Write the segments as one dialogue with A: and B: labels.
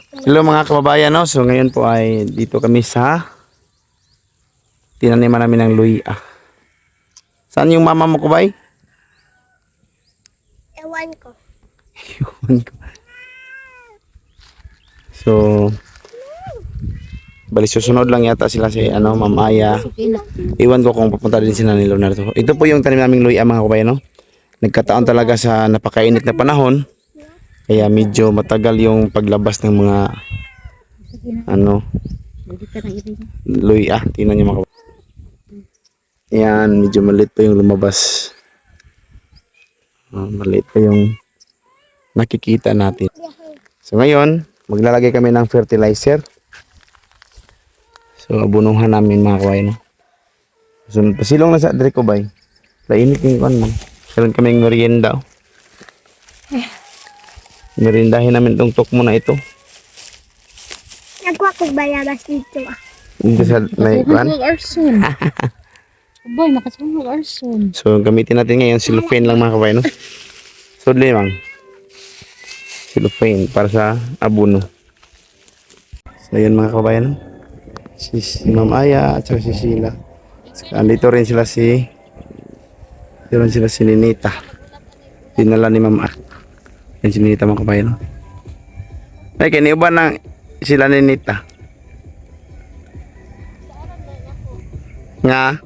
A: Hello mga kababayan, no? So ngayon po ay dito kami sa tinaniman namin ng luya. Saan yung mama mo, Kubay?
B: Ewan ko.
A: Ewan ko. So bali susunod lang yata sila si Ma'am Aya. Iwan ko kung papunta din sila ni Leonardo. Ito po yung tanim naming luya mga kababayan, no? Nagkataon talaga sa napakainit na panahon. Kaya medyo matagal yung paglabas ng mga luya. Tingnan niyo mga kababayan. Yan, medyo maliit pa yung lumabas. Maliit pa yung nakikita natin. So ngayon, maglalagay kami ng fertilizer. So abunuhan namin mga kawain. No? So pasilong na sa Adrico bay. Lainit yung kan mo. Meron kaming merienda. Oh. Merindahin namin itong tukmo na ito.
B: Nagwakog bayabas dito ah.
A: Hindi sa naikuan.
C: Boy, makasunog arson.
A: So gamitin natin ngayon cellophane lang mga kawain. No? So limang. Cellophane para sa abuno. So yun mga kabayan. No? Si Ma'am Aya at si Sheila. Andito rin sila si Ninita. Dinala ni Ma'am Aya. Yan si Ninita mga kabayan. No? Ay, kiniuban na sila Ninita. Nga.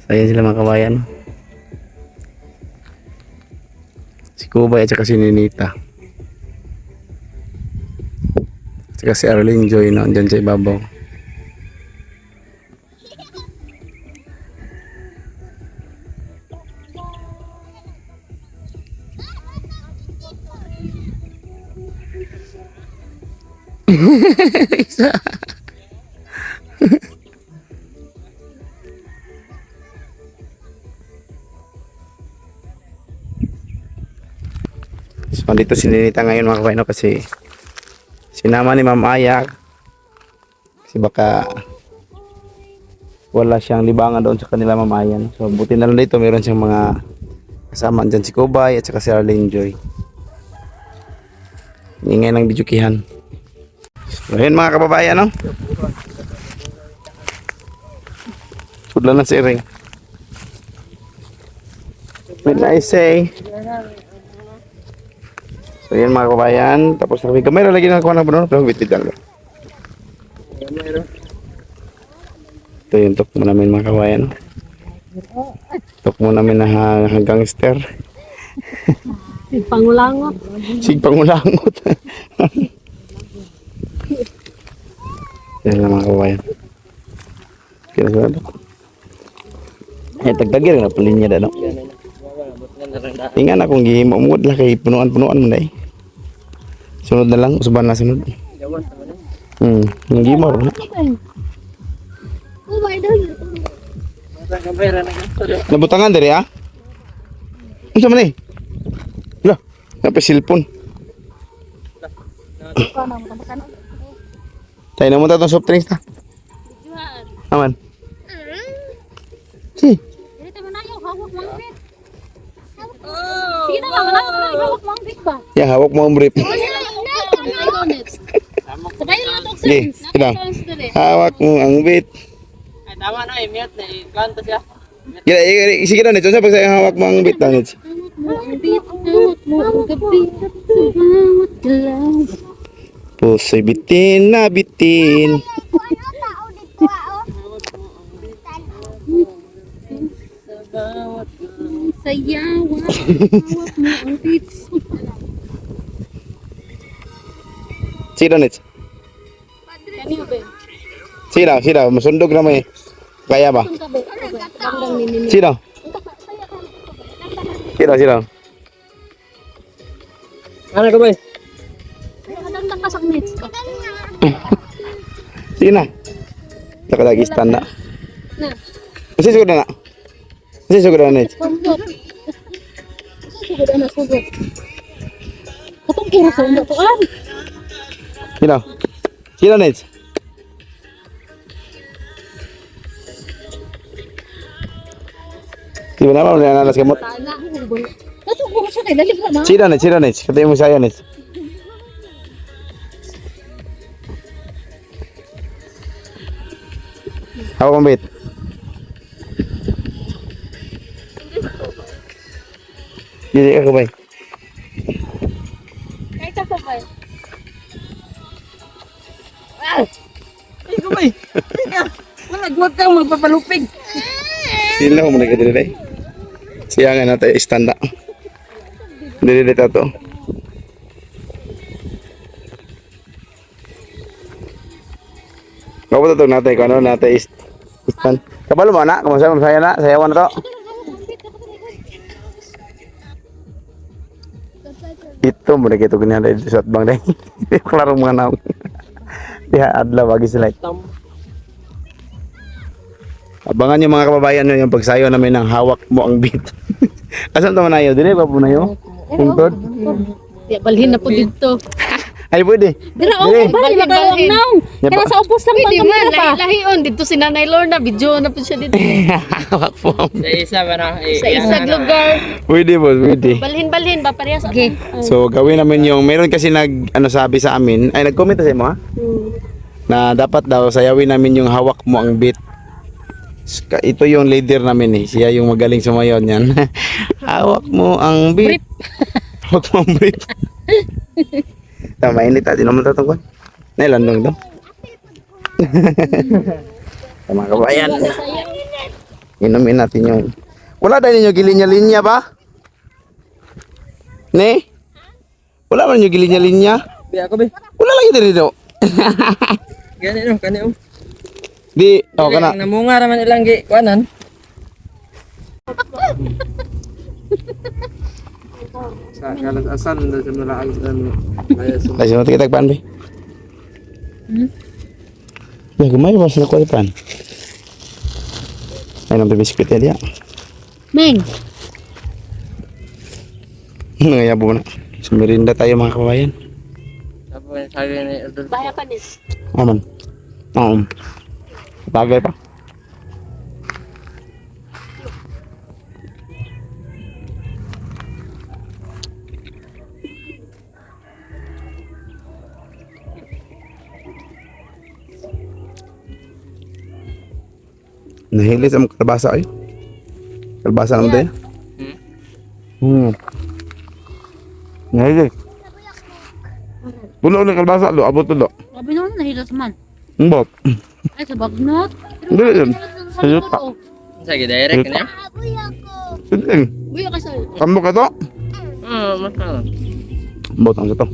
A: So yan sila mga kabayan. No? Si Kubay at saka si Ninita. At saka si Arlene Joy na andyan sa ibabaw. Isa. So, dito si Ninita ngayon mga kabayan kasi sinama ni Ma'am Aya kasi baka wala siyang libangan doon sa kanila Ma'am Aya. So buti na lang dito meron siyang mga kasama dyan si Kubay at saka si Arlene Joy. Ingay ng bijukihan. So ayun mga kababayan, no? Sudlan na si Iring. What I say? So yan mga kabayan, tapos na kamera lagi na ako na puno, pero wait lang. Ito yung tukmo namin mga kabayan. Tukmo namin na gangster.
C: Pangulangot.
A: Sigpangulangot. Yan lang mga kabayan. Kaya sa ito. Eh, tagtagir na palinya na, no? Tingnan akong gihimumod lah kay punuan-punuan mo na eh. Sunod na lang, usaban na sunod. Yung gimor.
B: Kubay daw yun.
A: Nabutangan dari ah? Ano man eh? Lah, napa silpon. Tayo na mo tatong soft drinks ta. Aman. Si.
C: Dito mo na yung hawak mong bit. Sige na lang, hawak mong bit ba?
A: Ya, hawak mo ang brief.
C: Sabay na ito,
A: Sige, ito. Hawak mo ang bit.
D: Ay, tama na, i-mute na, i-kanta siya.
A: Sige na nito, sa pag sa'yo hawak mo ang bit na nito.
C: Hawak mo ang gabi sa bawat galaw.
A: Puso'y bitin na bitin.
C: Sayawan, hawak mo ang bit.
A: Sige na nito.
C: Kanino ba?
A: Sige na, masundog na may. Kaya ba? Sige na.
D: Ano ka ba?
C: Kadang kasak nits.
A: Sige na. Taka lagi stand na. Masih sudah nak? Masih sudah nak?
C: Sudah na sugot. Katong kira sa ulo ko an.
A: Sila Neds. Di ba naman nanas kamot?
C: Natubo ko siya kay dali ka na.
A: Sira na. Katay mo sayo nits. Hawak ang bait. Dili ka kabay.
C: Kahit ako ba?
D: Ay, kumay. Huwag kang magpapalupig.
A: Sila mo na kadiri. Siya nga natin istanda. Dili dito to. Kapag ito natin, kung ano natin stand. Kabalo mo na, kung masaya na, sayawan na to. Ito mo na kito ganyan dahil sa atbang dahil. Klaro mga naong. Diha adlaw bagi sila. Abangan nyo mga kababayan nyo yung pagsayo namin ng hawak mo ang beat. Asan naman na yun? Dili ba po na yun? Tungkod?
C: Balhin na po dito.
A: Ay pwede.
C: Dira o, balhin na balhin. Kaya sa upos lang bang kamera pa. Lahi-on, dito si Nanay Lorna, video na po siya dito.
A: Hawak mo.
D: Sa isa ba na?
C: Sa isang lugar.
A: Pwede po, pwede.
C: Balhin ba parehas ako? Okay.
A: So gawin namin yung, meron kasi sabi sa amin, ay nag-comment sa mo ha? Na dapat daw sayawin namin yung hawak mo ang beat. Ito yung leader namin eh. Siya yung magaling sumayaw niyan. Hawak mo ang beat. Hawak mo ang beat. Tama, mainit natin naman ito tungkol. Nailandong ito. Mga kabayan. Inumin natin yung... Wala dahil ninyo gilinya-linya ba? Ne? Wala ba ninyo gilinya-linya?
D: Biya ako, be.
A: Wala lagi dito.
D: Gani no, kani o.
A: Di,
D: Dili,
A: kana.
D: ang namunga raman ilang kuanan. Sa kalas asan na sa mula ang kaya sa
A: Kasi natin kitagpaan ba? Ya, gumay ba sila kuwaipan? Ay, nang biskuit ya dia.
C: Meng.
A: Nangayabo na. Sumirinda tayo mga kabayan.
D: Apo yung sabi ni Adolfo.
C: Baya ka din.
A: Aman. Bagay pa. Nahilis ang kalabasa ay. Kalabasa naman tayo. Nahilis. Pulo ulit kalabasa, lo, abot lo.
C: Sabi naman nahilas man.
A: Mbot.
C: Ay sa bagnot.
A: Hindi yun. Sa yuta.
D: Sa direct niya?
A: Hindi.
C: Buya ka sa...
A: Kambo ka to?
D: Masama.
A: Mbot ang ito.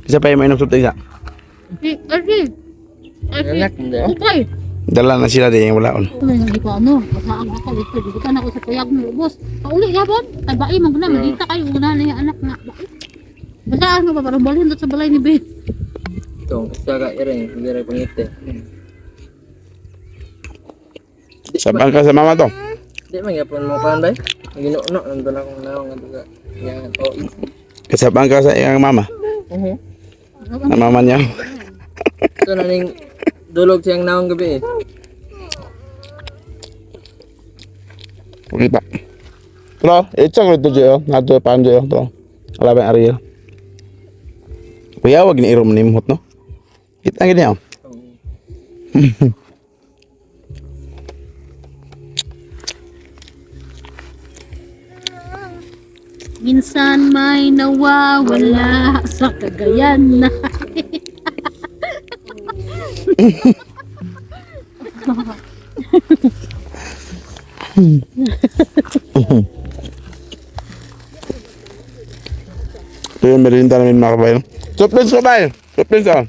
A: Isa pa yung mainom subta isa.
C: Ardi.
D: Anak, hindi.
C: Okay.
A: Dala na sila din yung wala on.
C: Kung hindi ko ano, masaag ako dito. Bukan ako sa payag mo, boss. Pauli yapon. Ay bai mo na malita kayo una na yung anak nga. Basta mo ba parang balhin doon sa balay ni Ben.
D: Ito, isa ka iring, hindi rin pangiti.
A: Sabang ka sa mama to.
D: Di man yapon mo kan bay. Ginuno nandun akong naong nga duga. Yan, o.
A: Kasabang ka sa iyang mama. Na mama niya.
D: Ito na ning dulog siyang naong gabi eh.
A: Okay pa. Pero, itsang ito dyan. Nato paan dyan. Ito. Alabang Ariel. Kuya, wag ni irom ni Mhot, no? Kita nga niya.
C: Minsan may nawawala sa Cagayan na.
A: Ito yung merinda namin mga kabayan. Suplis ka ba? Suplis ka.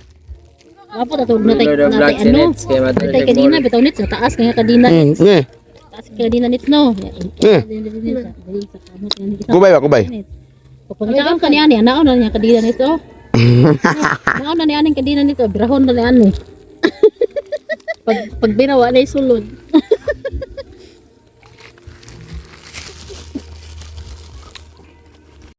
C: Apo natulog na tayo
D: Lord of
C: natay
D: Vlogs
C: ano.
D: Nets, kay Mother
C: Natay kadina bitaw nits sa taas kaya kadina.
A: Sige.
C: Taas kaya kadina nits no.
A: Kubay ba? Kubay.
C: Pagkakaon ka niya naon na niya kadina nito. Naon na niya kadina nito, brahon na niya ano. Pag binawa na sulod.